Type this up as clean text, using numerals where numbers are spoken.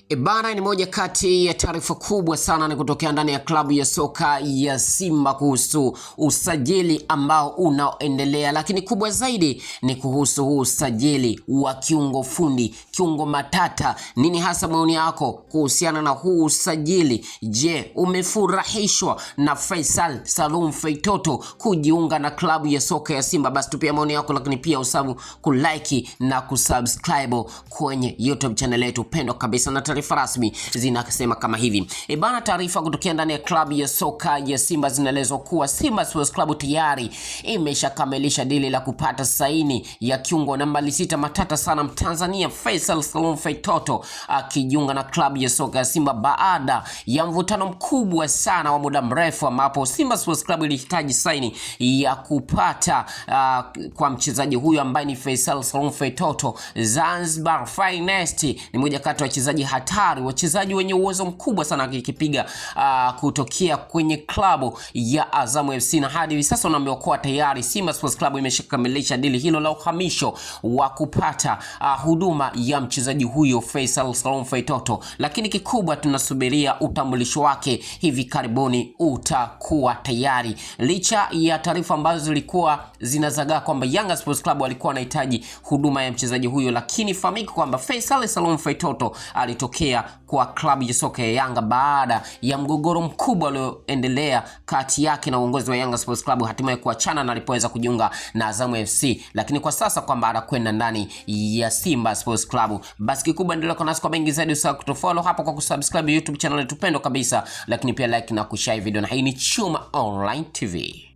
Bana, ni moja kati ya taarifa kubwa sana ni kutokea ndani ya klabu ya soka ya Simba kuhusu usajili ambao unaoendelea, lakini kubwa zaidi ni kuhusu huu usajili wa kiungo fundi, kiungo matata. Nini hasa maoni yako kuhusiana na huu usajili? Je, umefurahishwa na Faisal Salum Feitoto kujiunga na klabu ya soka ya Simba? Basi tupia maoni yako, lakini pia usabu kulike na kusubscribe kwenye YouTube channel yetu pendwa kabisa. Na taarifa rasmi zinasema kama hivi. Bana, taarifa kutokea ndani ya klabu ya soka ya Simba zinaelezwa kuwa Simba Sports Club tayari imeshakamilisha dili la kupata saini ya kiungo nambari 6 matata sana Mtanzania Faisal Salum Feitoto akijiunga na klabu ya soka ya Simba baada ya mvutano mkubwa sana wa muda mrefu, ambapo Simba Sports Club ilihitaji saini ya kupata kwa mchezaji huyu ambaye ni Faisal Salum Feitoto. Zanzibar Finest ni moja kati ya wachezaji hatari, wachezaji wenye uwezo mkubwa sana akipiga kutokea kwenye klabu ya Azam FC, na hadi sasa unaambiwa kuwa tayari Simba Sports Club imeshakamilisha dili hilo la uhamisho wa kupata huduma ya mchezaji huyo Faisal Salum Feitoto. Lakini kikubwa tunasubiria utambulisho wake hivi karibuni utakuwa tayari, licha ya taarifa ambazo zilikuwa zinazagaa kwamba Yanga Sports Club walikuwa wanahitaji huduma ya mchezaji huyo, lakini fahamika kwamba Faisal Salum Feitoto alitokea kwa klabu ya soka ya Yanga baada ya mgogoro mkubwa ulioendelea kati yake na uongozi wa Yanga Sports Club, hatimaye kuachana na alipoweza kujiunga na Azam FC, lakini kwa sasa kwamba anakwenda ndani ya Simba Sports Club. Basi kikubwa endelea kwa nasi kwa mengi zaidi, usahau kutufollow hapo kwa kusubscribe YouTube channel yetu pendwa kabisa, lakini pia like na kushare video, na hii ni Chuma Online TV.